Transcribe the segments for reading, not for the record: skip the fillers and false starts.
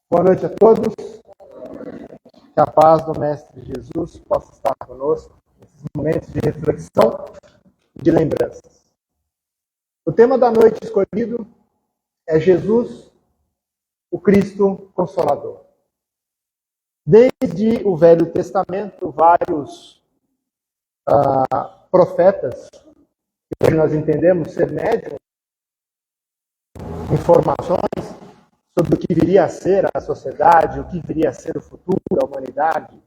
Boa noite a todos. Que a paz do Mestre Jesus possa estar conosco nesses momentos de reflexão e de lembranças. O tema da noite escolhido é Jesus, o Cristo Consolador. Desde o Velho Testamento, vários profetas, que hoje nós entendemos ser médiuns, informações sobre o que viria a ser a sociedade, o que viria a ser o futuro da humanidade,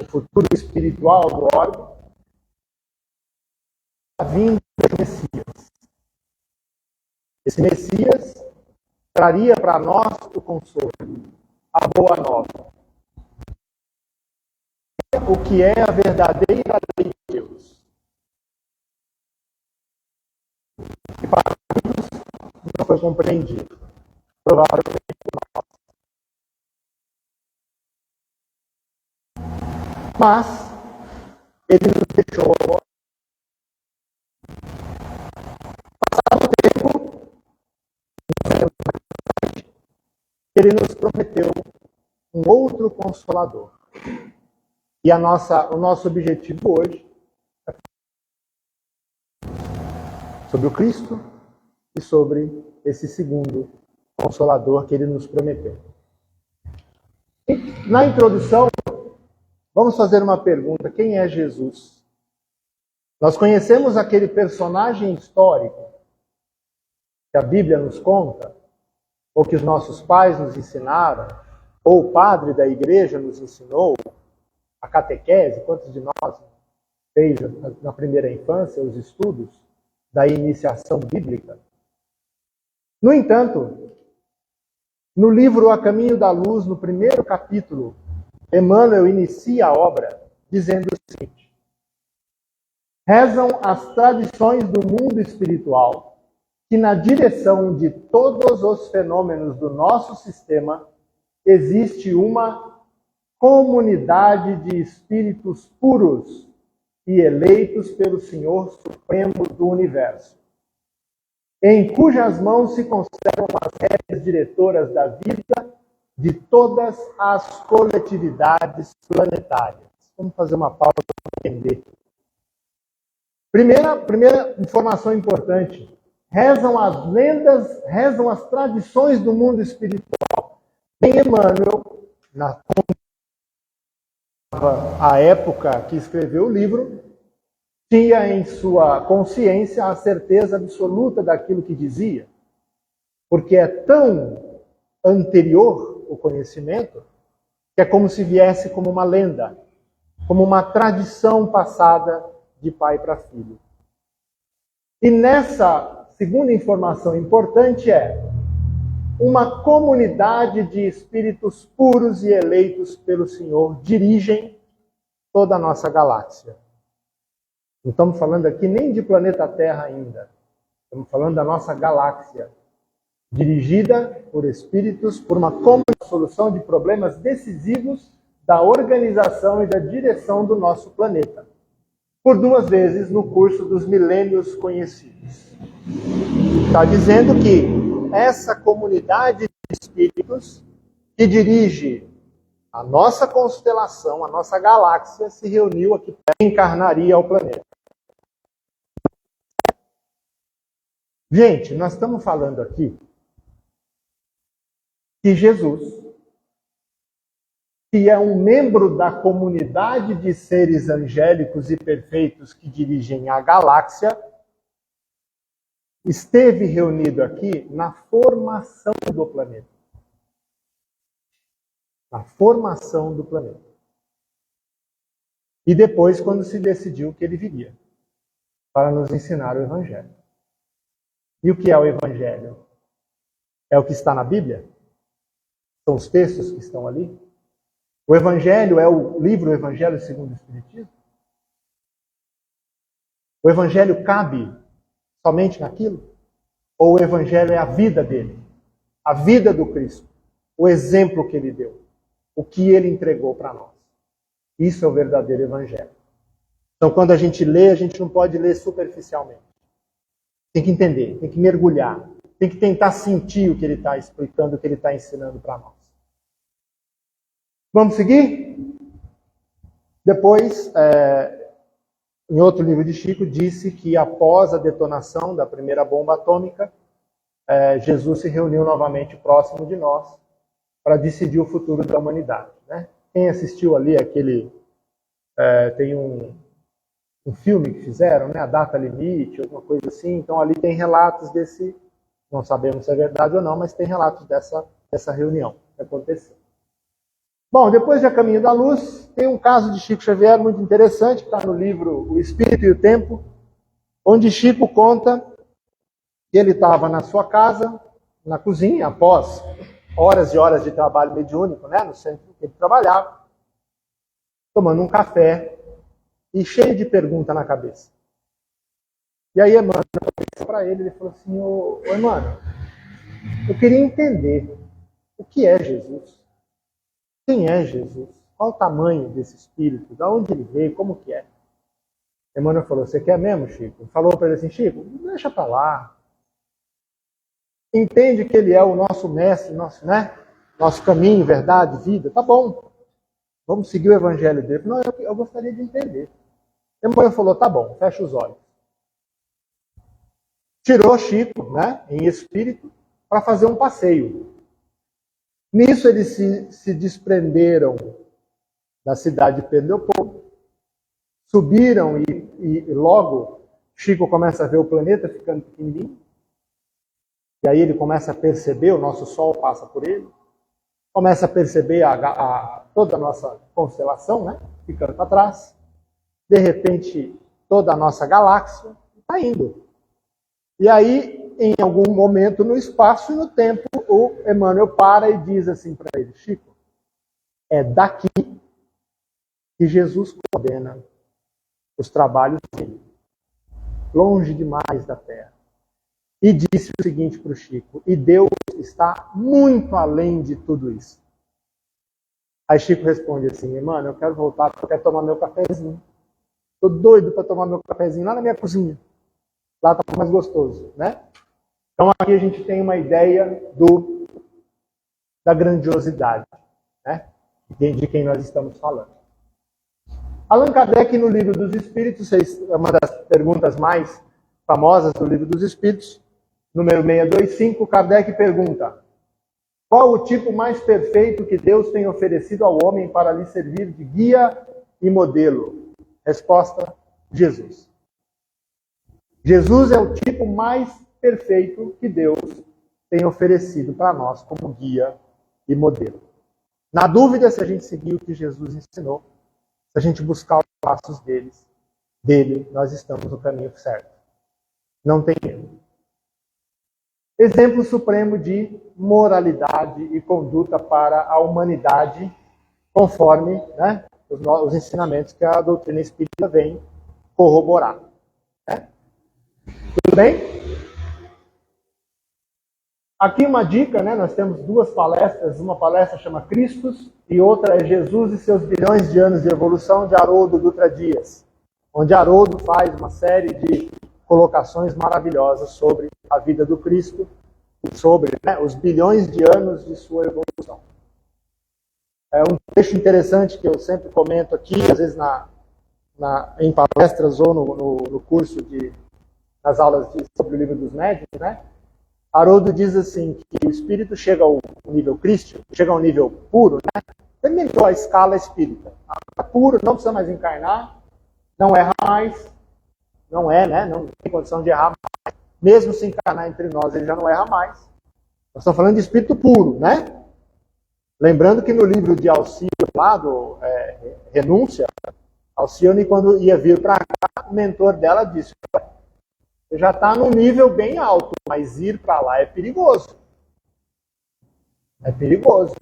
o futuro espiritual do órgão, a vinda do Messias. Esse Messias traria para nós o consolo, a boa nova. O que é a verdadeira lei de Deus. E para muitos não foi compreendido. Provavelmente por nós. Mas ele nos deixou agora. Passado o tempo, ele nos prometeu um outro Consolador. E o nosso objetivo hoje é sobre o Cristo e sobre esse segundo Consolador que ele nos prometeu. E, na introdução, vamos fazer uma pergunta: quem é Jesus? Nós conhecemos aquele personagem histórico que a Bíblia nos conta, ou que os nossos pais nos ensinaram, ou o padre da igreja nos ensinou, a catequese. Quantos de nós fez na primeira infância os estudos da iniciação bíblica? No entanto, no livro A Caminho da Luz, no primeiro capítulo, Emmanuel inicia a obra dizendo o seguinte: rezam as tradições do mundo espiritual que na direção de todos os fenômenos do nosso sistema existe uma comunidade de espíritos puros e eleitos pelo Senhor Supremo do Universo, em cujas mãos se conservam as rédeas diretoras da vida de todas as coletividades planetárias. Vamos fazer uma pausa para entender. Primeira informação importante. Rezam as lendas, rezam as tradições do mundo espiritual. Em Emmanuel, a época que escreveu o livro, tinha em sua consciência a certeza absoluta daquilo que dizia, porque é tão anterior o conhecimento que é como se viesse como uma lenda, como uma tradição passada de pai para filho. E nessa segunda informação importante uma comunidade de espíritos puros e eleitos pelo Senhor dirigem toda a nossa galáxia. Não estamos falando aqui nem de planeta Terra ainda. Estamos falando da nossa galáxia, dirigida por espíritos, por uma solução de problemas decisivos da organização e da direção do nosso planeta. Por 2 vezes no curso dos milênios conhecidos. Está dizendo que essa comunidade de espíritos que dirige a nossa constelação, a nossa galáxia, se reuniu aqui para encarnaria ao planeta. Gente, nós estamos falando aqui que Jesus, que é um membro da comunidade de seres angélicos e perfeitos que dirigem a galáxia, esteve reunido aqui na formação do planeta. Na formação do planeta. E depois, quando se decidiu que ele viria para nos ensinar o Evangelho. E o que é o Evangelho? É o que está na Bíblia? São os textos que estão ali? O Evangelho é o livro Evangelho segundo o Espiritismo? O Evangelho cabe somente naquilo? Ou o Evangelho é a vida dele? A vida do Cristo? O exemplo que ele deu? O que ele entregou para nós? Isso é o verdadeiro Evangelho. Então, quando a gente lê, a gente não pode ler superficialmente. Tem que entender, tem que mergulhar, tem que tentar sentir o que ele está explicando, o que ele está ensinando para nós. Vamos seguir? Depois, em outro livro de Chico, disse que após a detonação da primeira bomba atômica, Jesus se reuniu novamente próximo de nós para decidir o futuro da humanidade. Né? Quem assistiu ali tem um filme que fizeram, né? A Data Limite, alguma coisa assim. Então ali tem relatos desse, não sabemos se é verdade ou não, mas tem relatos dessa reunião que aconteceu. Bom, depois de A Caminho da Luz, tem um caso de Chico Xavier muito interessante, que está no livro O Espírito e o Tempo, onde Chico conta que ele estava na sua casa, na cozinha, após horas e horas de trabalho mediúnico, né, no centro que ele trabalhava, tomando um café e cheio de pergunta na cabeça. E aí Emmanuel disse para ele falou assim, ô Emmanuel, eu queria entender o que é Jesus. Quem é Jesus? Qual o tamanho desse espírito? De onde ele veio? Como que é? Emmanuel falou, você quer mesmo, Chico? Falou para ele assim, Chico, deixa para lá. Entende que ele é o nosso mestre, nosso caminho, verdade, vida. Tá bom. Vamos seguir o evangelho dele. Não, eu gostaria de entender. Emmanuel falou, tá bom, fecha os olhos. Tirou Chico, né, em espírito, para fazer um passeio. Nisso eles se desprenderam da cidade de Pedro Leopoldo, subiram e logo Chico começa a ver o planeta ficando pequenininho, e aí ele começa a perceber, o nosso Sol passa por ele, começa a perceber toda a nossa constelação, né, ficando para trás, de repente toda a nossa galáxia está indo. E aí, em algum momento no espaço e no tempo, o Emmanuel para e diz assim para ele, Chico, é daqui que Jesus coordena os trabalhos dele, longe demais da Terra. E disse o seguinte para o Chico, e Deus está muito além de tudo isso. Aí Chico responde assim, Emmanuel, eu quero voltar, porque eu quero tomar meu cafezinho. Estou doido para tomar meu cafezinho lá na minha cozinha. Lá está mais gostoso, né? Então aqui a gente tem uma ideia da grandiosidade, né? De quem nós estamos falando. Allan Kardec, no Livro dos Espíritos, é uma das perguntas mais famosas do Livro dos Espíritos, número 625, Kardec pergunta, qual o tipo mais perfeito que Deus tem oferecido ao homem para lhe servir de guia e modelo? Resposta, Jesus. Jesus é o tipo mais perfeito que Deus tem oferecido para nós como guia e modelo. Na dúvida, se a gente seguir o que Jesus ensinou, se a gente buscar os passos dele, nós estamos no caminho certo. Não tem erro. Exemplo supremo de moralidade e conduta para a humanidade, conforme, né, os ensinamentos que a doutrina espírita vem corroborar. Né? Tudo bem? Aqui uma dica, né? Nós temos duas palestras, uma palestra chama Cristos e outra é Jesus e seus bilhões de anos de evolução, de Haroldo Dutra Dias, onde Haroldo faz uma série de colocações maravilhosas sobre a vida do Cristo e sobre, né, os bilhões de anos de sua evolução. É um trecho interessante que eu sempre comento aqui, às vezes em palestras ou no curso nas aulas sobre o livro dos médiuns, né? Haroldo diz assim, que o espírito chega ao nível crístico, chega ao nível puro, né? Terminou a escala espírita. É puro, não precisa mais encarnar, não erra mais, não tem condição de errar mais. Mesmo se encarnar entre nós, ele já não erra mais. Nós estamos falando de espírito puro, né? Lembrando que no livro de Alcione, lá do Renúncia, Alcione, quando ia vir para cá, o mentor dela disse, você já está num nível bem alto, mas ir para lá é perigoso. É perigoso.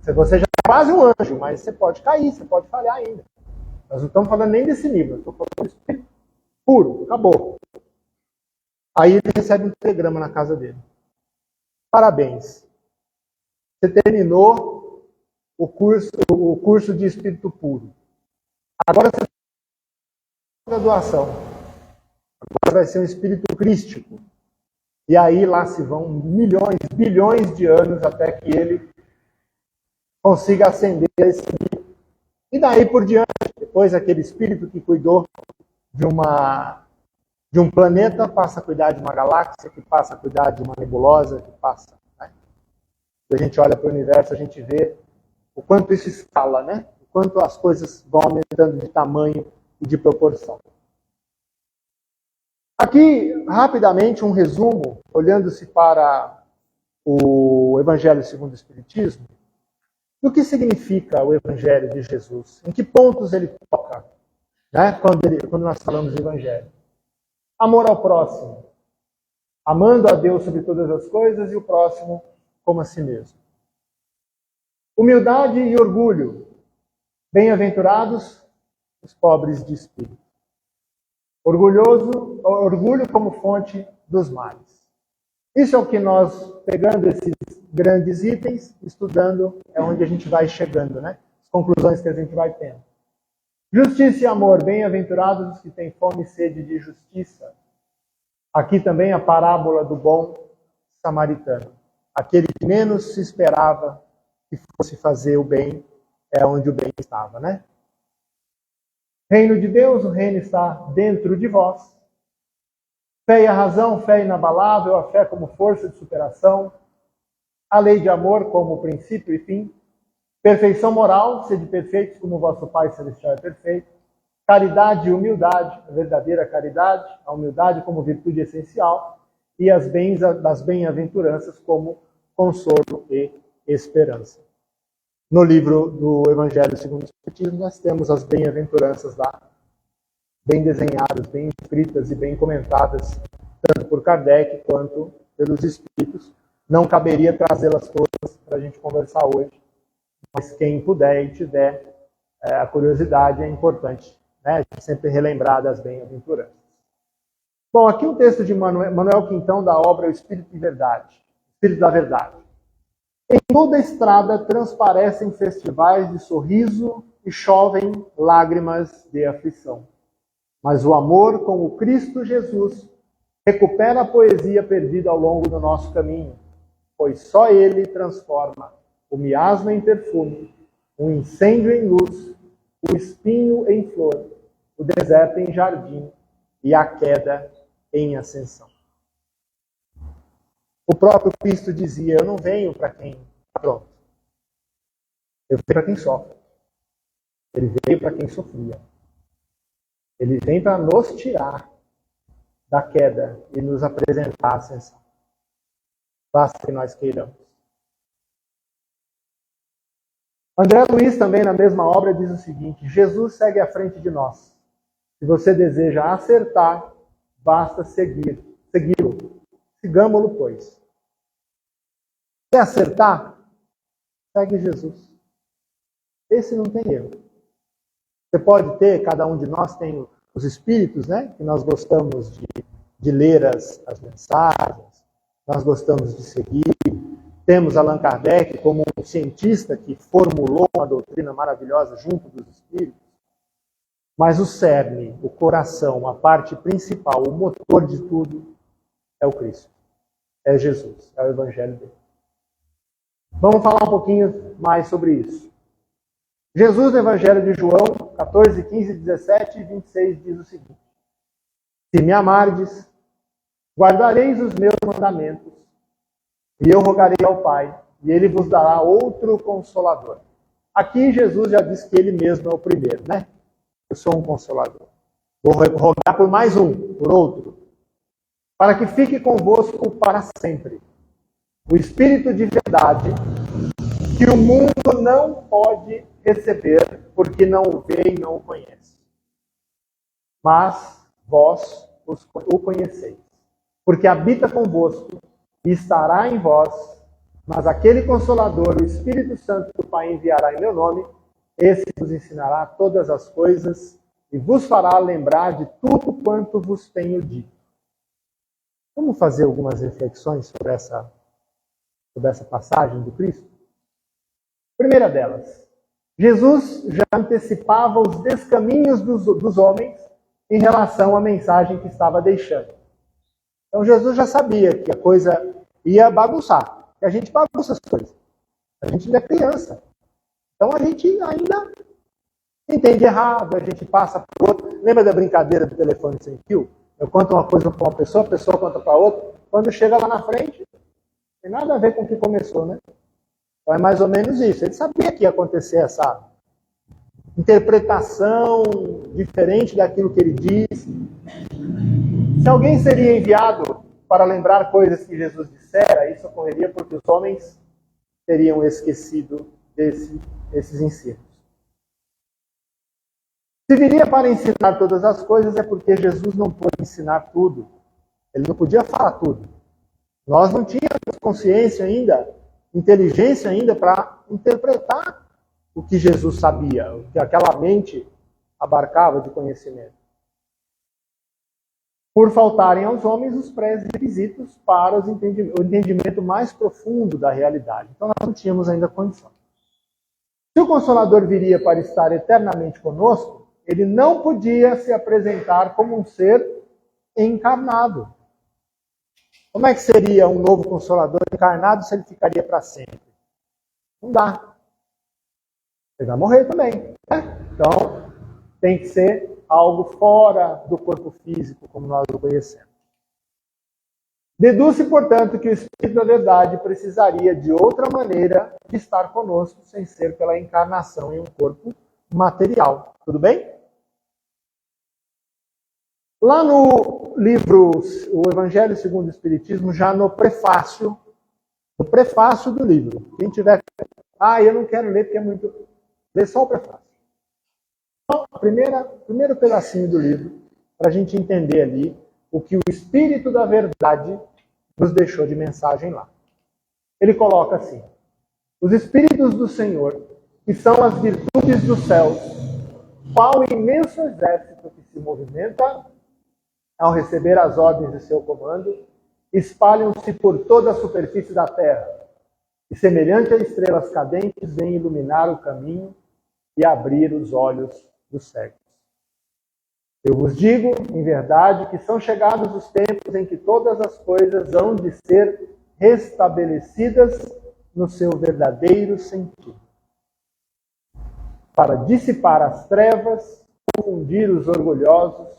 Você já é quase um anjo, mas você pode cair, você pode falhar ainda. Nós não estamos falando nem desse nível, estou falando de espírito puro, acabou. Aí ele recebe um telegrama na casa dele. Parabéns. Você terminou o curso de espírito puro. Agora você tem graduação. Agora vai ser um espírito crístico. E aí lá se vão milhões, bilhões de anos até que ele consiga acender esse nível. E daí por diante, depois aquele espírito que cuidou de um planeta passa a cuidar de uma galáxia, que passa a cuidar de uma nebulosa, que passa. Né? Quando a gente olha para o universo, a gente vê o quanto isso escala, né? O quanto as coisas vão aumentando de tamanho e de proporção. Aqui, rapidamente, um resumo, olhando-se para o Evangelho segundo o Espiritismo, do que significa o Evangelho de Jesus, em que pontos ele toca, né? Quando nós falamos de Evangelho. Amor ao próximo, amando a Deus sobre todas as coisas e o próximo como a si mesmo. Humildade e orgulho, bem-aventurados os pobres de espírito. Orgulho como fonte dos males. Isso é o que nós, pegando esses grandes itens, estudando, é onde a gente vai chegando, né? As conclusões que a gente vai tendo. Justiça e amor, bem-aventurados os que têm fome e sede de justiça. Aqui também a parábola do bom samaritano. Aquele que menos se esperava que fosse fazer o bem, é onde o bem estava, né? Reino de Deus, o reino está dentro de vós. Fé e a razão, fé inabalável, a fé como força de superação. A lei de amor como princípio e fim. Perfeição moral, sede perfeitos como vosso Pai Celestial é perfeito. Caridade e humildade, a verdadeira caridade, a humildade como virtude essencial. E as bem-aventuranças como consolo e esperança. No livro do Evangelho segundo o Espiritismo, nós temos as bem-aventuranças lá, bem desenhadas, bem escritas e bem comentadas, tanto por Kardec quanto pelos Espíritos. Não caberia trazê-las todas para a gente conversar hoje, mas quem puder e tiver a curiosidade, é importante, né? Sempre relembrar das bem-aventuranças. Bom, aqui um texto de Manuel Quintão, da obra O Espírito de Verdade, Espírito da Verdade. Em toda a estrada transparecem festivais de sorriso e chovem lágrimas de aflição. Mas o amor com o Cristo Jesus recupera a poesia perdida ao longo do nosso caminho, pois só Ele transforma o miasma em perfume, o incêndio em luz, o espinho em flor, o deserto em jardim e a queda em ascensão. O próprio Cristo dizia, eu não venho para quem está pronto. Eu venho para quem sofre. Ele veio para quem sofria. Ele vem para nos tirar da queda e nos apresentar a ascensão. Basta que nós queiramos. André Luiz, também na mesma obra, diz o seguinte, Jesus segue à frente de nós. Se você deseja acertar, basta segui-lo. Sigamo-lo, pois. Quer acertar? Segue Jesus. Esse não tem erro. Você pode ter, cada um de nós tem os espíritos, né? Que nós gostamos de ler as mensagens, nós gostamos de seguir. Temos Allan Kardec como um cientista que formulou uma doutrina maravilhosa junto dos espíritos. Mas o cerne, o coração, a parte principal, o motor de tudo é o Cristo. É Jesus, é o Evangelho dele. Vamos falar um pouquinho mais sobre isso. Jesus, no Evangelho de João, 14, 15, 17 e 26, diz o seguinte. Se me amardes, guardareis os meus mandamentos, e eu rogarei ao Pai, e Ele vos dará outro Consolador. Aqui Jesus já disse que Ele mesmo é o primeiro, né? Eu sou um Consolador. Vou rogar por mais um, por outro, para que fique convosco para sempre. O Espírito de verdade, que o mundo não pode receber, porque não o vê e não o conhece. Mas vós o conheceis, porque habita convosco e estará em vós, mas aquele Consolador, o Espírito Santo que o Pai enviará em meu nome, esse vos ensinará todas as coisas e vos fará lembrar de tudo quanto vos tenho dito. Vamos fazer algumas reflexões sobre essa passagem do Cristo? Primeira delas, Jesus já antecipava os descaminhos dos homens em relação à mensagem que estava deixando. Então Jesus já sabia que a coisa ia bagunçar. E a gente bagunça as coisas. A gente ainda é criança. Então a gente ainda entende errado, a gente passa para o outro. Lembra da brincadeira do telefone sem fio? Eu conto uma coisa para uma pessoa, a pessoa conta para outra. Quando chega lá na frente, não tem nada a ver com o que começou, né? Então é mais ou menos isso. Ele sabia que ia acontecer essa interpretação diferente daquilo que ele disse. Se alguém seria enviado para lembrar coisas que Jesus dissera, isso ocorreria porque os homens teriam esquecido esses ensinos. Se viria para ensinar todas as coisas, é porque Jesus não pôde ensinar tudo. Ele não podia falar tudo. Nós não tínhamos consciência ainda, inteligência ainda para interpretar o que Jesus sabia, o que aquela mente abarcava de conhecimento. Por faltarem aos homens os pré-requisitos para o entendimento mais profundo da realidade. Então nós não tínhamos ainda condição. Se o Consolador viria para estar eternamente conosco, ele não podia se apresentar como um ser encarnado. Como é que seria um novo Consolador encarnado se ele ficaria para sempre? Não dá. Ele vai morrer também. Né? Então, tem que ser algo fora do corpo físico, como nós o conhecemos. Deduz-se, portanto, que o Espírito da Verdade precisaria de outra maneira de estar conosco, sem ser pela encarnação em um corpo material. Tudo bem? Lá no livro O Evangelho segundo o Espiritismo, já no prefácio do livro. Quem tiver... eu não quero ler porque é muito... Lê só o prefácio. Então, primeiro pedacinho do livro, para a gente entender ali o que o Espírito da Verdade nos deixou de mensagem lá. Ele coloca assim: os Espíritos do Senhor, que são as virtudes dos céus, qual imenso exército que se movimenta ao receber as ordens de seu comando, espalham-se por toda a superfície da terra, e semelhante a estrelas cadentes, vêm iluminar o caminho e abrir os olhos dos cegos. Eu vos digo, em verdade, que são chegados os tempos em que todas as coisas hão de ser restabelecidas no seu verdadeiro sentido, para dissipar as trevas, confundir os orgulhosos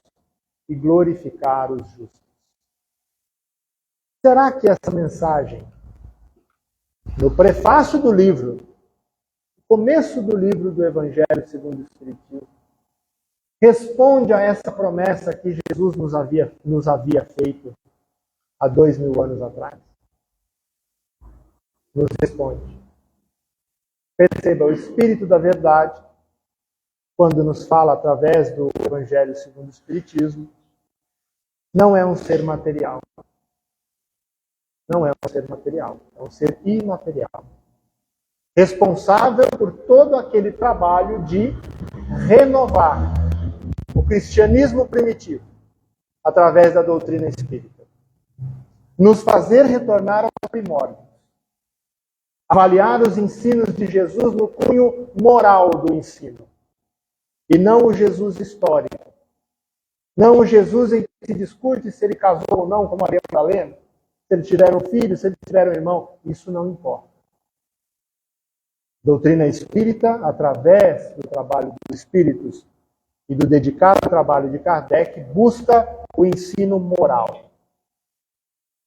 e glorificar os justos. Será que essa mensagem, no prefácio do livro, no começo do livro do Evangelho segundo o Espiritismo, responde a essa promessa que Jesus nos havia feito há 2000 anos atrás? Nos responde. Perceba, o Espírito da Verdade, quando nos fala através do Evangelho segundo o Espiritismo, não é um ser material. Não é um ser material, é um ser imaterial. Responsável por todo aquele trabalho de renovar o cristianismo primitivo através da doutrina espírita. Nos fazer retornar ao primórdio. Avaliar os ensinos de Jesus no cunho moral do ensino. E não o Jesus histórico. Não o Jesus em que se discute se ele casou ou não com Maria Madalena, se ele tiver um filho, se ele tiver um irmão. Isso não importa. Doutrina espírita, através do trabalho dos espíritos e do dedicado trabalho de Kardec, busca o ensino moral.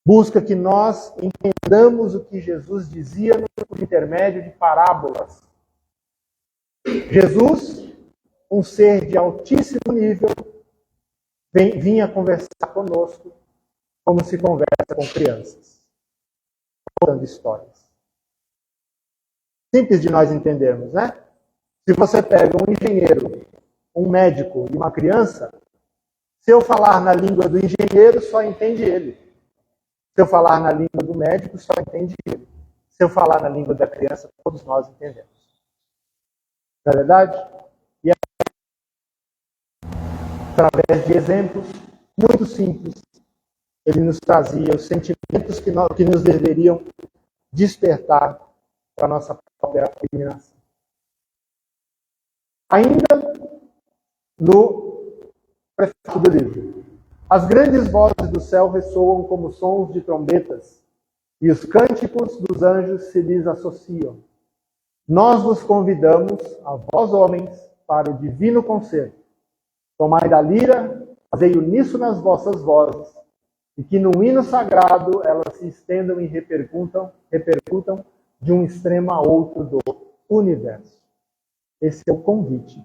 Busca que nós entendamos o que Jesus dizia no intermédio de parábolas. Jesus, um ser de altíssimo nível, vinha conversar conosco como se conversa com crianças, contando histórias. Simples de nós entendermos, né? Se você pega um engenheiro, um médico e uma criança, se eu falar na língua do engenheiro, só entende ele. Se eu falar na língua do médico, só entende ele. Se eu falar na língua da criança, todos nós entendemos. Não é verdade? E através de exemplos muito simples, ele nos trazia os sentimentos que nos deveriam despertar para a nossa própria iluminação. Ainda no prefácio do livro. As grandes vozes do céu ressoam como sons de trombetas, e os cânticos dos anjos se lhes associam. Nós vos convidamos, a vós homens, para o divino concerto. Tomai da lira, fazei uníssono nas vossas vozes, e que no hino sagrado elas se estendam e repercutam de um extremo a outro do universo. Esse é o convite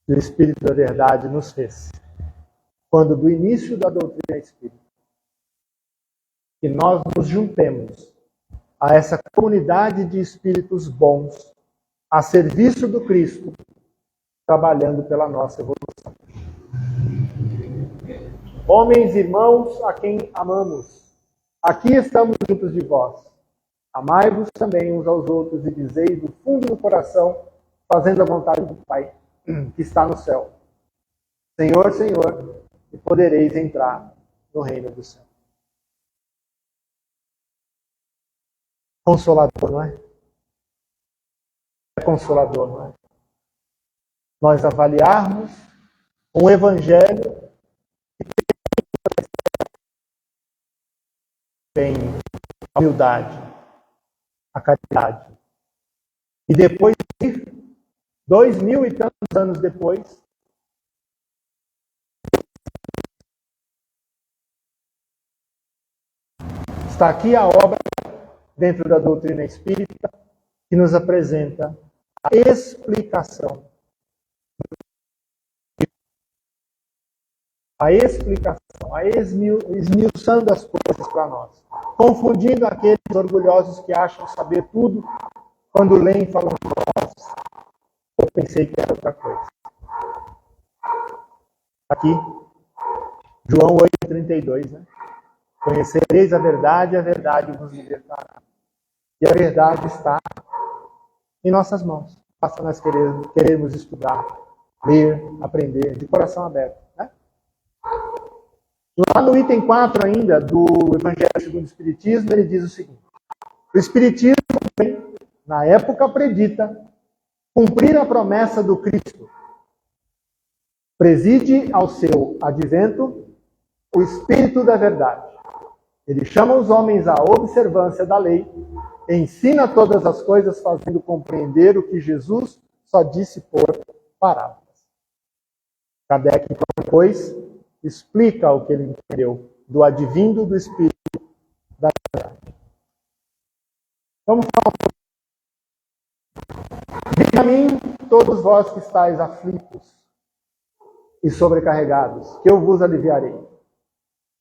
que o Espírito da Verdade nos fez, quando do início da doutrina espírita, que nós nos juntemos a essa comunidade de espíritos bons, a serviço do Cristo, trabalhando pela nossa evolução. Homens e irmãos a quem amamos, aqui estamos juntos de vós. Amai-vos também uns aos outros e dizeis do fundo do coração, fazendo a vontade do Pai, que está no céu. Senhor, Senhor, e podereis entrar no reino do céu. Consolador, não é? É consolador, não é? Nós avaliarmos um evangelho que tem a humildade, a caridade. E depois, 2000 e tantos anos depois, está aqui a obra dentro da doutrina espírita que nos apresenta a explicação. A esmiuçando as coisas para nós. Confundindo aqueles orgulhosos que acham saber tudo quando leem e falam, nossa, eu pensei que era outra coisa. Aqui, João 8,32, né? Conhecereis a verdade vos libertará. E a verdade está em nossas mãos. Basta nós queremos estudar, ler, aprender, de coração aberto. Né? Lá no item 4 ainda, do Evangelho segundo o Espiritismo, ele diz o seguinte: o Espiritismo vem, na época predita, cumprir a promessa do Cristo. Preside ao seu advento o Espírito da Verdade. Ele chama os homens à observância da lei, ensina todas as coisas, fazendo compreender o que Jesus só disse por parábolas. Kardec, então, depois, explica o que ele entendeu do advindo do Espírito da Verdade. Vamos falar um pouco. Vinde a mim, todos vós que estáis aflitos e sobrecarregados, que eu vos aliviarei.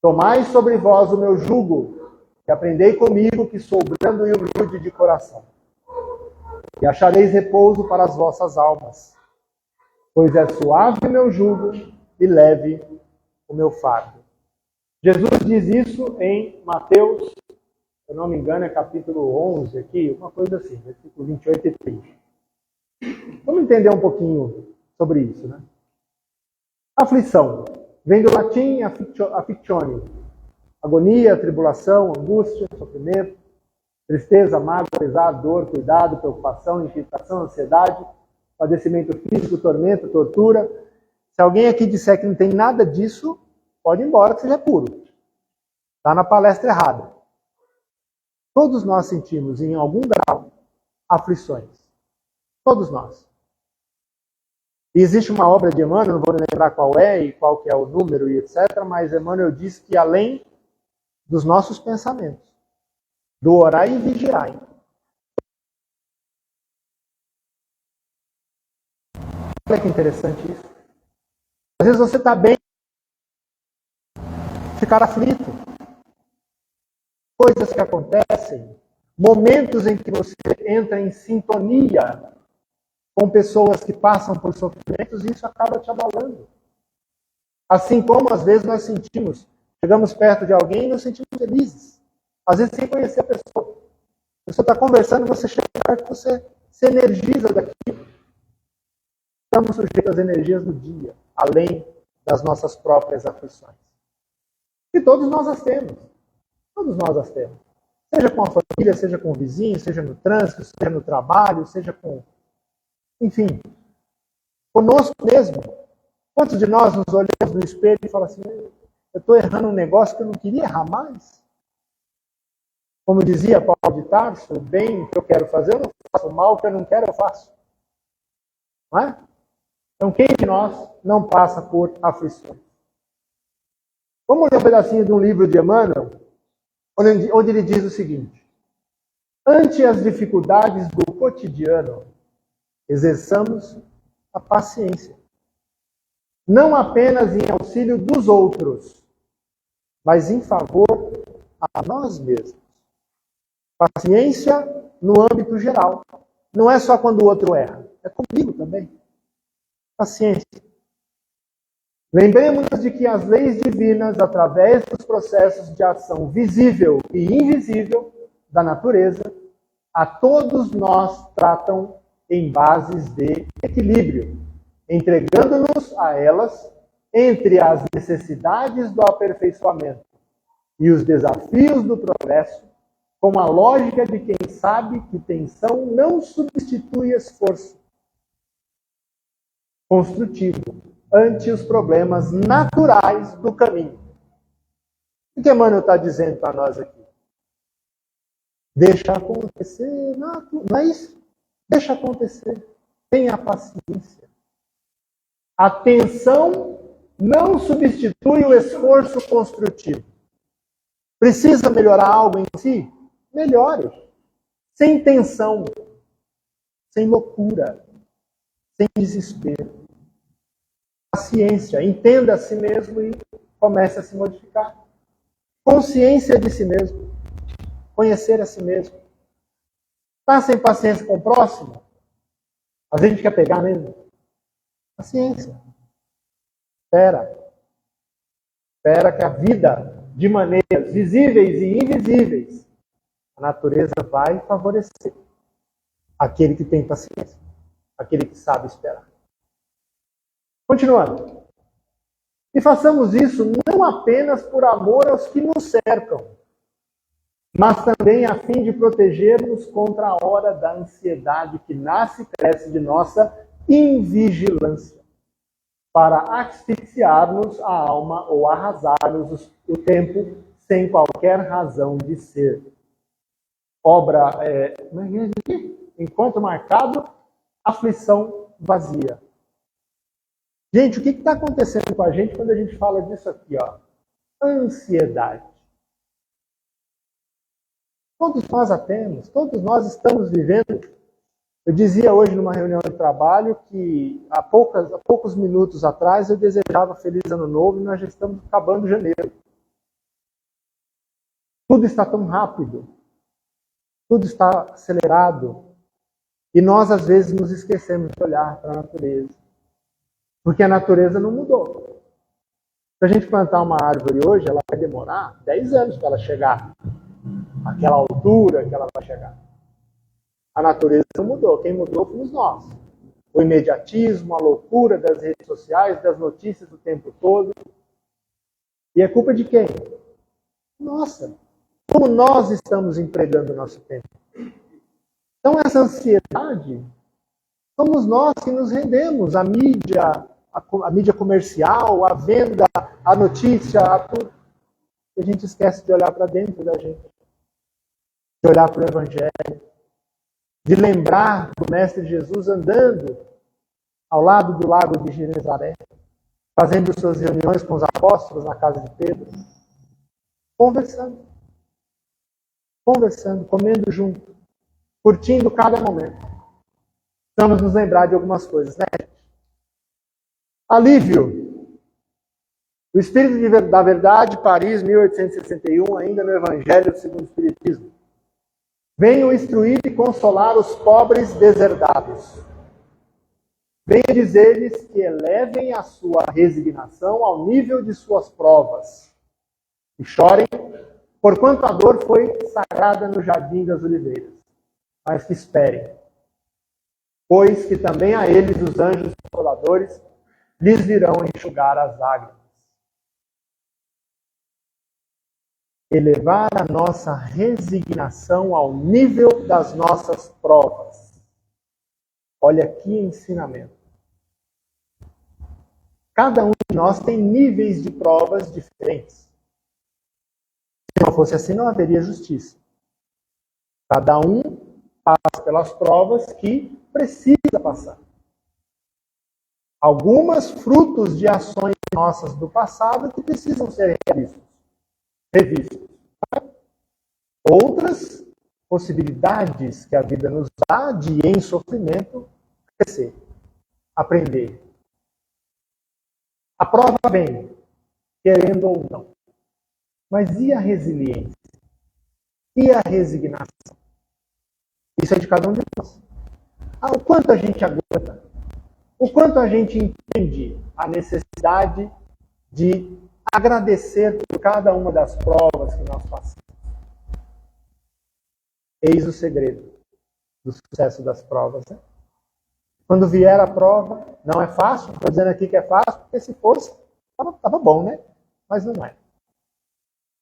Tomai sobre vós o meu jugo, e aprendei comigo, que sou brando e humilde de coração. E achareis repouso para as vossas almas, pois é suave o meu jugo e leve o meu fardo. Jesus diz isso em Mateus, se eu não me engano, é capítulo 11 aqui, uma coisa assim, versículo 28 e 30. Vamos entender um pouquinho sobre isso, né? Aflição. Vem do latim afflictione. Agonia, tribulação, angústia, sofrimento, tristeza, mágoa, pesar, dor, cuidado, preocupação, inquietação, ansiedade, padecimento físico, tormento, tortura. Se alguém aqui disser que não tem nada disso, pode ir embora, que seja puro. Está na palestra errada. Todos nós sentimos, em algum grau, aflições. Todos nós. E existe uma obra de Emmanuel, não vou lembrar qual é e qual que é o número e etc., mas Emmanuel diz que além dos nossos pensamentos, do orar e vigiar. Olha que interessante isso. Às vezes você está bem, ficar aflito. Coisas que acontecem, momentos em que você entra em sintonia com pessoas que passam por sofrimentos, e isso acaba te abalando. Assim como, às vezes, nós sentimos, chegamos perto de alguém e nos sentimos felizes. Às vezes, sem conhecer a pessoa. A pessoa está conversando, você chega perto, você se energiza daquilo. Estamos sujeitos às energias do dia, além das nossas próprias aflições. E todos nós as temos. Todos nós as temos. Seja com a família, seja com o vizinho, seja no trânsito, seja no trabalho, seja com... Enfim, conosco mesmo. Quantos de nós nos olhamos no espelho e falamos assim, eu estou errando um negócio que eu não queria errar mais? Como dizia Paulo de Tarso, o bem que eu quero fazer eu não faço, o mal que eu não quero eu faço. Não é? Então quem de nós não passa por aflições? Vamos ler um pedacinho de um livro de Emmanuel, onde ele diz o seguinte: ante as dificuldades do cotidiano, exerçamos a paciência. Não apenas em auxílio dos outros, mas em favor a nós mesmos. Paciência no âmbito geral. Não é só quando o outro erra, é comigo também. Paciência. Lembremos-nos de que as leis divinas, através dos processos de ação visível e invisível da natureza, a todos nós tratam em bases de equilíbrio, entregando-nos a elas entre as necessidades do aperfeiçoamento e os desafios do progresso, com a lógica de quem sabe que tensão não substitui esforço construtivo ante os problemas naturais do caminho. O que Emmanuel está dizendo para nós aqui? Deixa acontecer, não é isso? Deixa acontecer. Tenha paciência. A tensão não substitui o esforço construtivo. Precisa melhorar algo em si? Melhore. Sem tensão, sem loucura, sem desespero. Paciência, entenda a si mesmo e comece a se modificar. Consciência de si mesmo. Conhecer a si mesmo. Está sem paciência com o próximo? Às vezes a gente quer pegar mesmo. Paciência. Espera. Espera que a vida, de maneiras visíveis e invisíveis, a natureza vai favorecer aquele que tem paciência, aquele que sabe esperar. Continuando. E façamos isso não apenas por amor aos que nos cercam, mas também a fim de protegermos contra a hora da ansiedade que nasce e cresce de nossa invigilância, para asfixiar-nos a alma ou arrasar-nos o tempo sem qualquer razão de ser. Obra, encontro marcado, aflição vazia. Gente, o que está acontecendo com a gente quando a gente fala disso aqui? Ó? Ansiedade. Todos nós a temos, todos nós estamos vivendo. Eu dizia hoje numa reunião de trabalho que há poucos minutos atrás eu desejava feliz ano novo e nós já estamos acabando janeiro. Tudo está tão rápido, tudo está acelerado e nós às vezes nos esquecemos de olhar para a natureza. Porque a natureza não mudou. Se a gente plantar uma árvore hoje, ela vai demorar 10 anos para ela chegar àquela altura que ela vai chegar. A natureza não mudou. Quem mudou fomos nós. O imediatismo, a loucura das redes sociais, das notícias o tempo todo. E é culpa de quem? Nossa. Como nós estamos empregando o nosso tempo? Então essa ansiedade, somos nós que nos rendemos à mídia comercial, à venda, à notícia, a tudo. E a gente esquece de olhar para dentro da gente. De olhar para o Evangelho. De lembrar do Mestre Jesus andando ao lado do lago de Genezaré, fazendo suas reuniões com os apóstolos na casa de Pedro. Conversando, comendo junto, curtindo cada momento. Precisamos nos lembrar de algumas coisas, né? Alívio. O Espírito da Verdade, Paris, 1861, ainda no Evangelho segundo o Espiritismo. Venham instruir e consolar os pobres deserdados. Venham dizer-lhes que elevem a sua resignação ao nível de suas provas. E chorem, porquanto a dor foi sagrada no jardim das oliveiras. Mas que esperem, pois que também a eles os anjos consoladores lhes virão enxugar as lágrimas. Elevar a nossa resignação ao nível das nossas provas. Olha que ensinamento. Cada um de nós tem níveis de provas diferentes. Se não fosse assim, não haveria justiça. Cada um passa pelas provas que precisa passar. Algumas frutos de ações nossas do passado que precisam ser revistos. Outras possibilidades que a vida nos dá de, em sofrimento, crescer, aprender. A prova vem, querendo ou não. Mas e a resiliência? E a resignação? Isso é de cada um de nós. O quanto a gente aguenta? O quanto a gente entende a necessidade de agradecer por cada uma das provas que nós passamos? Eis o segredo do sucesso das provas. Né? Quando vier a prova, não é fácil. Estou dizendo aqui que é fácil, porque se fosse, estava bom, né? Mas não é.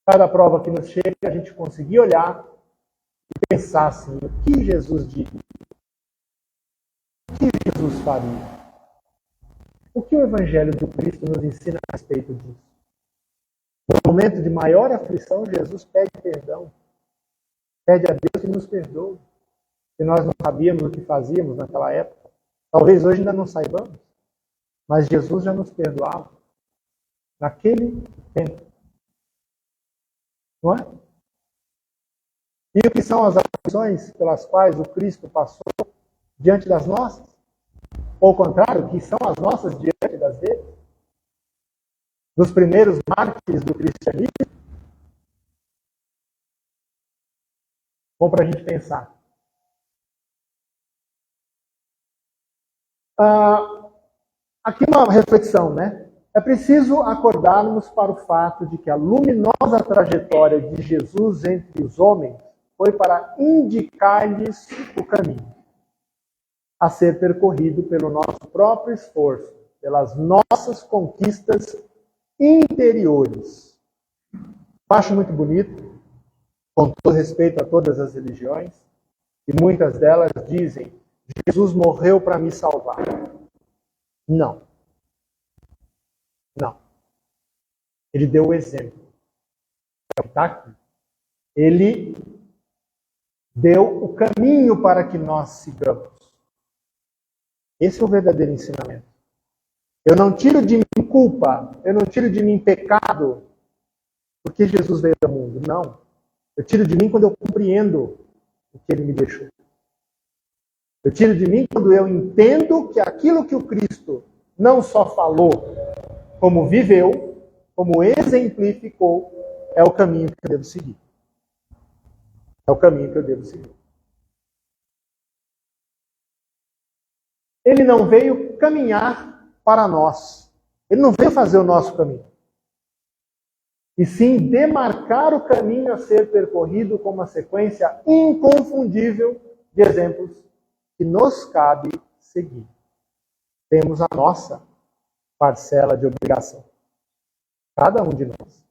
Cada prova que nos chega, a gente conseguir olhar e pensar assim, o que Jesus diria? O que Jesus faria? O que o Evangelho do Cristo nos ensina a respeito disso? No momento de maior aflição, Jesus pede perdão. Pede a Deus que nos perdoe. Se nós não sabíamos o que fazíamos naquela época. Talvez hoje ainda não saibamos. Mas Jesus já nos perdoava. Naquele tempo. Não é? E o que são as aflições pelas quais o Cristo passou diante das nossas? Ou ao contrário, que são as nossas diante das dele? Dos primeiros mártires do cristianismo? Bom para a gente pensar. Aqui uma reflexão, né? É preciso acordarmos para o fato de que a luminosa trajetória de Jesus entre os homens foi para indicar-lhes o caminho a ser percorrido pelo nosso próprio esforço, pelas nossas conquistas interiores. Acho muito bonito, com todo respeito a todas as religiões, e muitas delas dizem: Jesus morreu para me salvar. Não. Não. Ele deu o exemplo. Está aqui. Ele deu o caminho para que nós sigamos. Esse é o verdadeiro ensinamento. Eu não tiro de mim culpa, eu não tiro de mim pecado, porque Jesus veio ao mundo. Não. Eu tiro de mim quando eu compreendo o que ele me deixou. Eu tiro de mim quando eu entendo que aquilo que o Cristo não só falou, como viveu, como exemplificou, é o caminho que eu devo seguir. É o caminho que eu devo seguir. Ele não veio caminhar para nós. Ele não veio fazer o nosso caminho. E sim demarcar o caminho a ser percorrido com uma sequência inconfundível de exemplos que nos cabe seguir. Temos a nossa parcela de obrigação. Cada um de nós.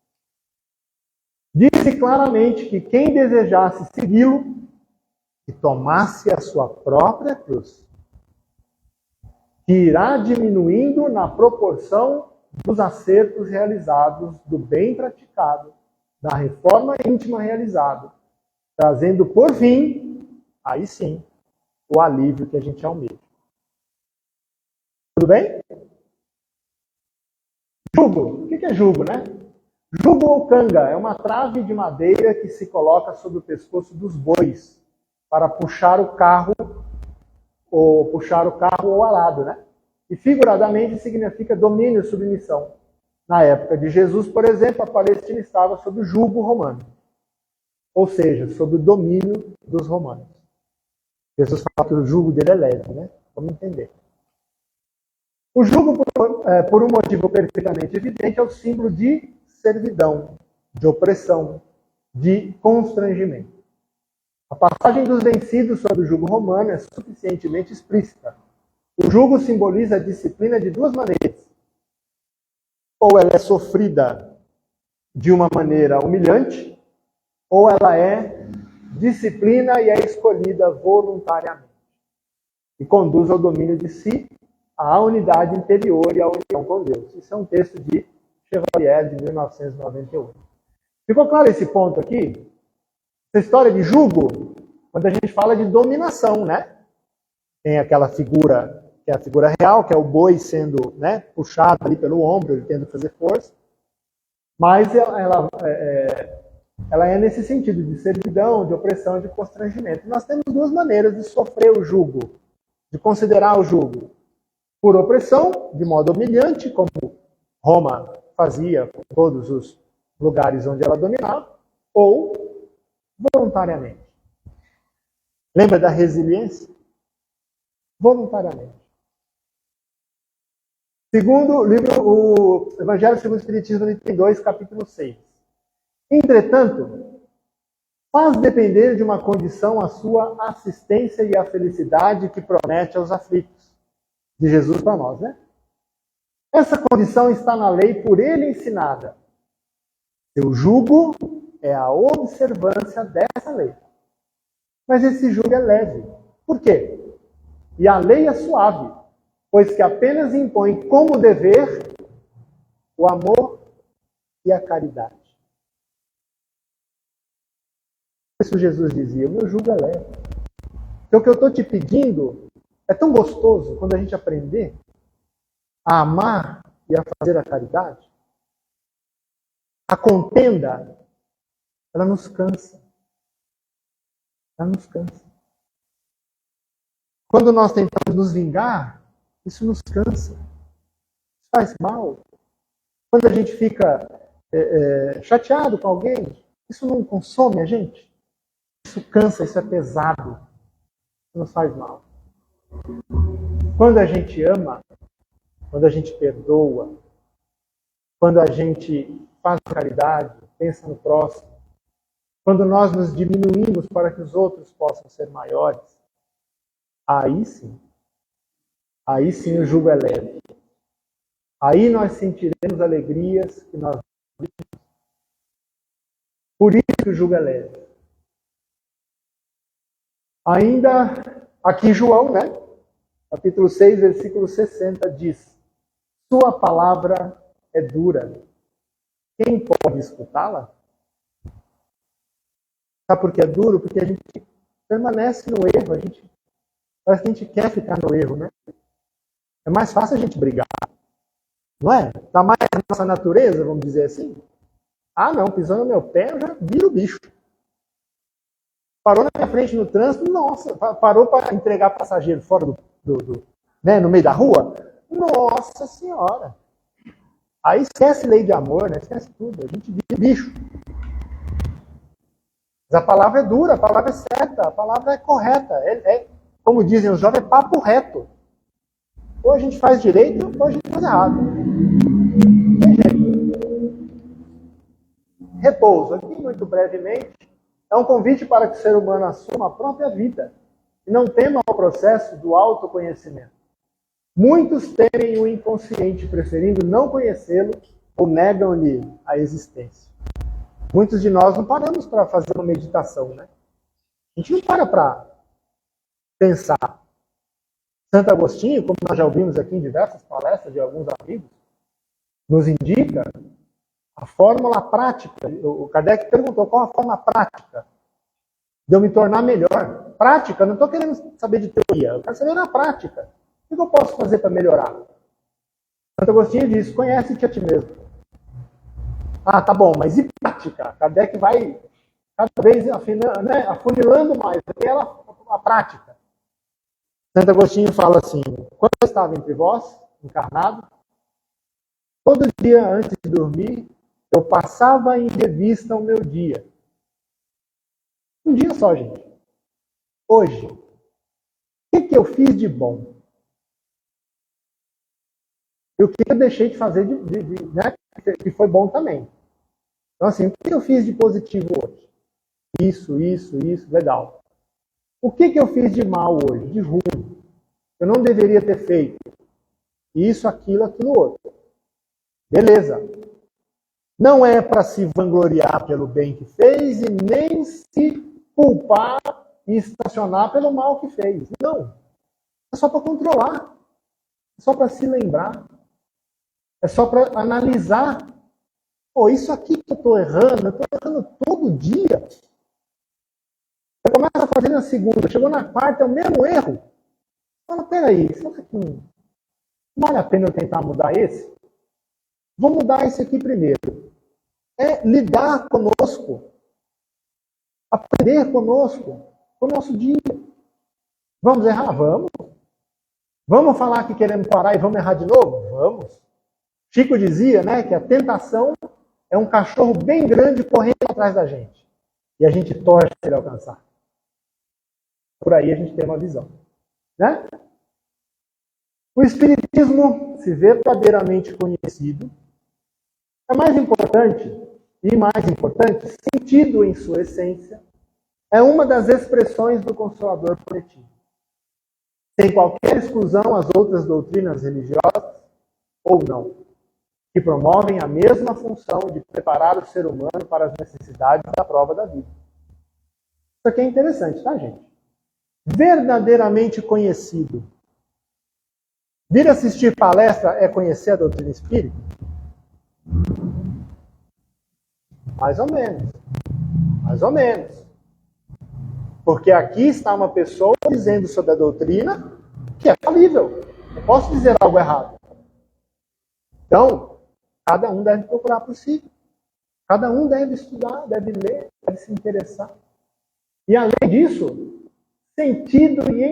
Disse claramente que quem desejasse segui-lo, que tomasse a sua própria cruz, que irá diminuindo na proporção dos acertos realizados, do bem praticado, da reforma íntima realizada, trazendo por fim, aí sim, o alívio que a gente almeja. Tudo bem? Jugo. O que é jugo, né? Jugo ou canga é uma trave de madeira que se coloca sobre o pescoço dos bois para puxar o carro ou arado, né? E figuradamente significa domínio e submissão. Na época de Jesus, por exemplo, a Palestina estava sob o jugo romano. Ou seja, sob o domínio dos romanos. Jesus fala que o jugo dele é leve, né? Vamos entender. O jugo, por um motivo perfeitamente evidente, é o símbolo de servidão, de opressão, de constrangimento. A passagem dos vencidos sobre o jugo romano é suficientemente explícita. O jugo simboliza a disciplina de duas maneiras. Ou ela é sofrida de uma maneira humilhante, ou ela é disciplina e é escolhida voluntariamente. E conduz ao domínio de si, à unidade interior e à união com Deus. Isso é um texto de Chevalier, de 1998. Ficou claro esse ponto aqui? Essa história de jugo quando a gente fala de dominação, né? Tem aquela figura, que é a figura real, que é o boi sendo, né, puxado ali pelo ombro, ele tendo que fazer força. Mas ela é nesse sentido, de servidão, de opressão, de constrangimento. Nós temos duas maneiras de sofrer o jugo, de considerar o jugo. Por opressão, de modo humilhante, como Roma fazia com todos os lugares onde ela dominava, ou voluntariamente. Lembra da resiliência? Voluntariamente. Segundo livro, o Evangelho segundo o Espiritismo, item 2, capítulo 6. Entretanto, faz depender de uma condição a sua assistência e a felicidade que promete aos aflitos. De Jesus para nós, né? Essa condição está na lei por ele ensinada. Seu jugo é a observância dessa lei. Mas esse jugo é leve. Por quê? E a lei é suave, pois que apenas impõe como dever o amor e a caridade. Isso Jesus dizia, o meu jugo é leve. Então o que eu estou te pedindo é tão gostoso quando a gente aprender a amar e a fazer a caridade. A contenda, ela nos cansa. Ela nos cansa. Quando nós tentamos nos vingar, isso nos cansa. Isso faz mal. Quando a gente fica chateado com alguém, isso não consome a gente. Isso cansa, isso é pesado. Isso nos faz mal. Quando a gente ama, quando a gente perdoa, quando a gente faz caridade, pensa no próximo, quando nós nos diminuímos para que os outros possam ser maiores, aí sim o jugo é leve. Aí nós sentiremos alegrias que nós vivemos. Por isso que o jugo é leve. Ainda aqui João, né? Capítulo 6, versículo 60 diz: sua palavra é dura. Quem pode escutá-la? Sabe por que é duro? Porque a gente permanece no erro. Parece que a gente quer ficar no erro, né? É mais fácil a gente brigar. Não é? Está mais na nossa natureza, vamos dizer assim. Ah, não, pisando no meu pé, eu já viro o bicho. Parou na minha frente no trânsito, nossa, parou para entregar passageiro fora né, no meio da rua? Nossa Senhora! Aí esquece lei de amor, né? Esquece tudo, a gente vira bicho. Mas a palavra é dura, a palavra é certa, a palavra é correta. Como dizem os jovens, é papo reto. Ou a gente faz direito, ou a gente faz errado. Tem jeito. Repouso, aqui muito brevemente, é um convite para que o ser humano assuma a própria vida e não tema o processo do autoconhecimento. Muitos temem o inconsciente, preferindo não conhecê-lo ou negam-lhe a existência. Muitos de nós não paramos para fazer uma meditação, né? A gente não para pensar. Santo Agostinho, como nós já ouvimos aqui em diversas palestras de alguns amigos, nos indica a fórmula prática. O Kardec perguntou qual a forma prática de eu me tornar melhor. Prática, não estou querendo saber de teoria, eu quero saber na prática. O que eu posso fazer para melhorar? Santo Agostinho diz, conhece-te a ti mesmo. Ah, tá bom, mas e prática? Kardec vai cada vez afunilando mais, a prática. Santo Agostinho fala assim, quando eu estava entre vós, encarnado, todo dia antes de dormir, eu passava em revista o meu dia. Um dia só, gente. Hoje, o que eu fiz de bom? E o que eu deixei de fazer né, que foi bom também. Então, assim, o que eu fiz de positivo hoje? Isso, legal. O que eu fiz de mal hoje, de ruim? Eu não deveria ter feito isso, aquilo outro. Beleza. Não é para se vangloriar pelo bem que fez e nem se culpar e estacionar pelo mal que fez. Não. É só para controlar. É só para se lembrar. É só para analisar. Isso aqui que eu estou errando todo dia. começa a fazer na segunda, chegou na quarta, é o mesmo erro. Fala, peraí, será que não vale a pena eu tentar mudar esse? Vou mudar esse aqui primeiro. É lidar conosco. Aprender conosco. Com o nosso dia. Vamos errar? Vamos. Vamos falar que queremos parar e vamos errar de novo? Vamos. Chico dizia, né, que a tentação é um cachorro bem grande correndo atrás da gente. E a gente torce para ele alcançar. Por aí a gente tem uma visão. Né? O Espiritismo, se verdadeiramente conhecido, é mais importante, sentido em sua essência, é uma das expressões do Consolador coletivo. Sem qualquer exclusão às outras doutrinas religiosas, ou não, que promovem a mesma função de preparar o ser humano para as necessidades da prova da vida. Isso aqui é interessante, tá, gente? Verdadeiramente conhecido. Vir assistir palestra é conhecer a doutrina espírita? Mais ou menos. Mais ou menos. Porque aqui está uma pessoa dizendo sobre a doutrina que é falível. Não posso dizer algo errado. Então, cada um deve procurar por si. Cada um deve estudar, deve ler, deve se interessar. E além disso, sentido e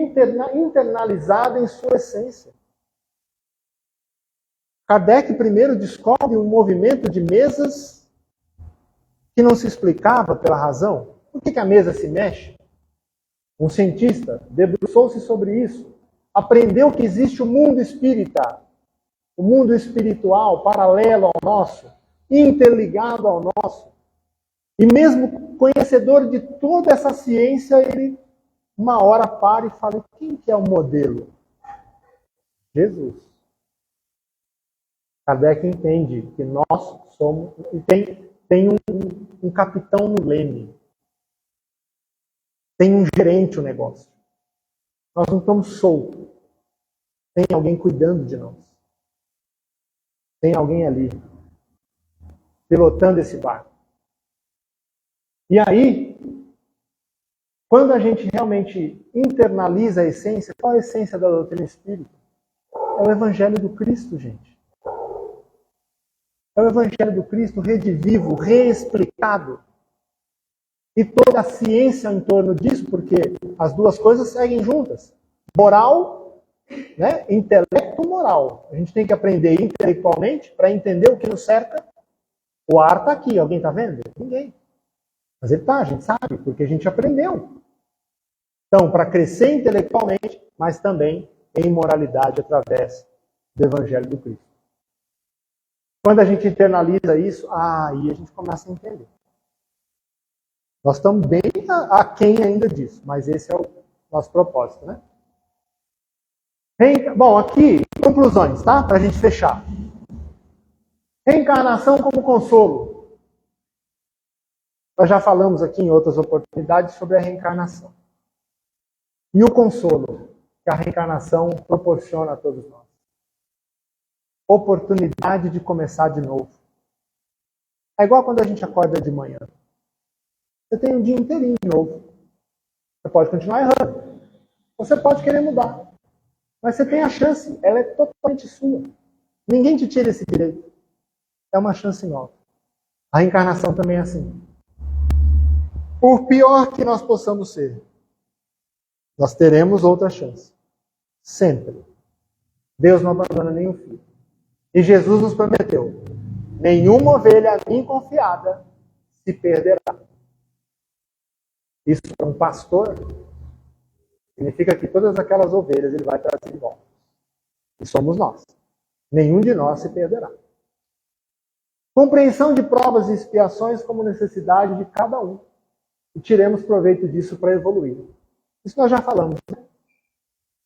internalizado em sua essência. Kardec primeiro descobre um movimento de mesas que não se explicava pela razão. Por que a mesa se mexe? Um cientista debruçou-se sobre isso, aprendeu que existe o mundo espírita, o mundo espiritual paralelo ao nosso, interligado ao nosso. E mesmo conhecedor de toda essa ciência, ele uma hora para e fala, quem que é o modelo? Jesus. Kardec entende que nós somos, e tem um capitão no leme. Tem um gerente o negócio. Nós não estamos soltos. Tem alguém cuidando de nós. Tem alguém ali, pilotando esse barco. E aí, quando a gente realmente internaliza a essência, qual é a essência da doutrina espírita? É o Evangelho do Cristo, gente. É o Evangelho do Cristo redivivo, reexplicado. E toda a ciência em torno disso, porque as duas coisas seguem juntas. Moral, né? Intelecto moral. A gente tem que aprender intelectualmente para entender o que nos cerca. O ar está aqui, alguém está vendo? Ninguém. Mas ele está, a gente sabe, porque a gente aprendeu. Então, para crescer intelectualmente, mas também em moralidade através do Evangelho do Cristo. Quando a gente internaliza isso, aí a gente começa a entender. Nós estamos bem aquém ainda disso, mas esse é o nosso propósito, né? Bom, aqui, conclusões, tá? Para a gente fechar. Reencarnação como consolo. Nós já falamos aqui em outras oportunidades sobre a reencarnação. E o consolo que a reencarnação proporciona a todos nós. Oportunidade de começar de novo. É igual quando a gente acorda de manhã. Você tem um dia inteirinho de novo. Você pode continuar errando. Você pode querer mudar. Mas você tem a chance. Ela é totalmente sua. Ninguém te tira esse direito. É uma chance nova. A reencarnação também é assim. Por pior que nós possamos ser, nós teremos outra chance. Sempre. Deus não abandona nenhum filho. E Jesus nos prometeu: nenhuma ovelha a mim confiada se perderá. Isso para um pastor significa que todas aquelas ovelhas ele vai trazer de volta. E somos nós. Nenhum de nós se perderá. Compreensão de provas e expiações como necessidade de cada um. E tiremos proveito disso para evoluir. Isso nós já falamos, né?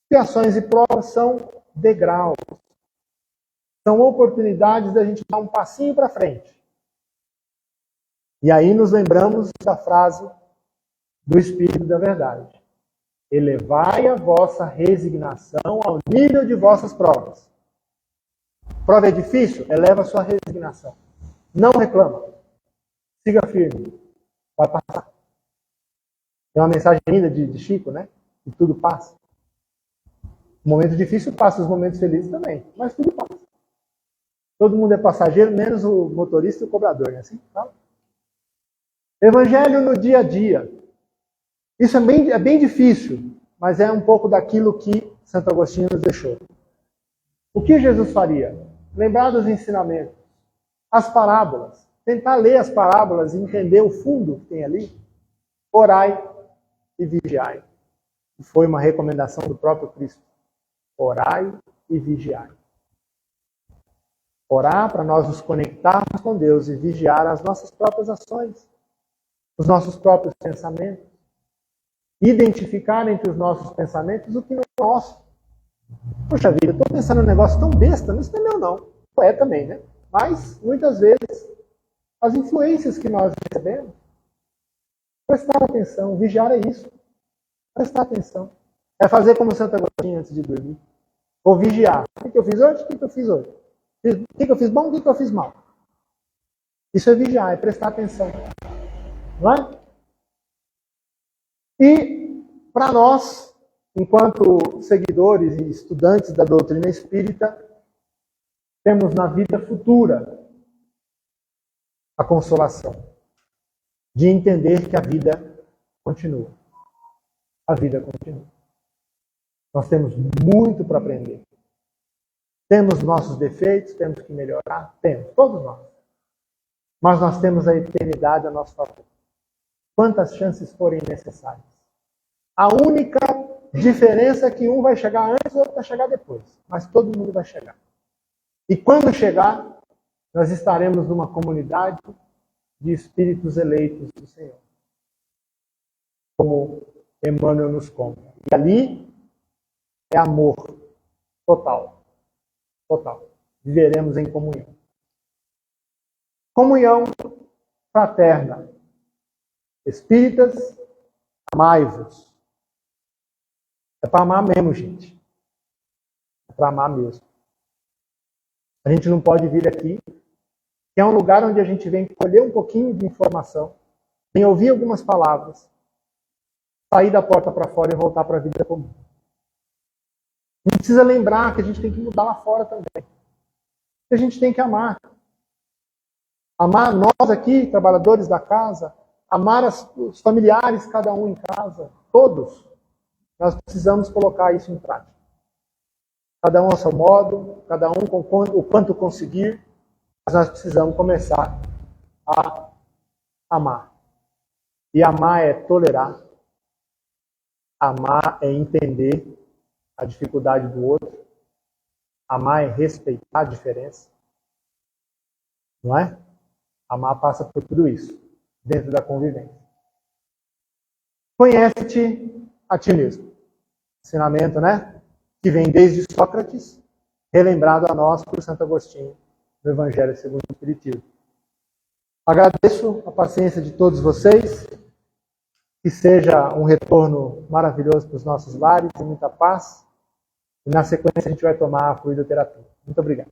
Expiações e provas são degraus. São oportunidades da gente dar um passinho para frente. E aí nos lembramos da frase do Espírito da Verdade. Elevai a vossa resignação ao nível de vossas provas. Prova é difícil? Eleva a sua resignação. Não reclama. Siga firme. Vai passar. Tem uma mensagem linda de Chico, né? Que tudo passa. O momento difícil passa, os momentos felizes também, mas tudo passa. Todo mundo é passageiro, menos o motorista e o cobrador, né? Assim fala. Evangelho no dia a dia. Isso é bem difícil, mas é um pouco daquilo que Santo Agostinho nos deixou. O que Jesus faria? Lembrar dos ensinamentos, as parábolas, tentar ler as parábolas e entender o fundo que tem ali. Orai e vigiai. Foi uma recomendação do próprio Cristo. Orai e vigiai. Orar para nós nos conectarmos com Deus e vigiar as nossas próprias ações, os nossos próprios pensamentos. Identificar entre os nossos pensamentos o que não é nosso. Poxa vida, eu estou pensando num negócio tão besta, isso não é meu não. É também, né? Mas, muitas vezes, as influências que nós recebemos, prestar atenção, vigiar é isso. Prestar atenção. É fazer como Santo Agostinho antes de dormir. Ou vigiar. O que eu fiz hoje? O que eu fiz hoje? O que eu fiz bom? O que eu fiz mal? Isso é vigiar, é prestar atenção. Não é? E, para nós, enquanto seguidores e estudantes da doutrina espírita, temos na vida futura a consolação de entender que a vida continua. A vida continua. Nós temos muito para aprender. Temos nossos defeitos, temos que melhorar, temos, todos nós. Mas nós temos a eternidade a nosso favor. Quantas chances forem necessárias. A única diferença é que um vai chegar antes e o outro vai chegar depois. Mas todo mundo vai chegar. E quando chegar, nós estaremos numa comunidade de espíritos eleitos do Senhor. Como Emmanuel nos conta. E ali é amor total. Total. Viveremos em comunhão. Comunhão fraterna. Espíritas, amai-vos. É para amar mesmo, gente. É para amar mesmo. A gente não pode vir aqui, que é um lugar onde a gente vem colher um pouquinho de informação, vem ouvir algumas palavras, sair da porta para fora e voltar para a vida comum. A gente precisa lembrar que a gente tem que mudar lá fora também. Que a gente tem que amar. Amar nós aqui, trabalhadores da casa, amar os familiares, cada um em casa, todos. Nós precisamos colocar isso em prática. Cada um ao seu modo, cada um com o quanto conseguir, mas nós precisamos começar a amar. E amar é tolerar. Amar é entender a dificuldade do outro. Amar é respeitar a diferença. Não é? Amar passa por tudo isso, dentro da convivência. Conhece-te a ti mesmo. Ensinamento, né? Que vem desde Sócrates, relembrado a nós por Santo Agostinho, no Evangelho segundo o Espiritismo. Agradeço a paciência de todos vocês, que seja um retorno maravilhoso para os nossos lares, e muita paz, e na sequência a gente vai tomar a fluidoterapia. Muito obrigado.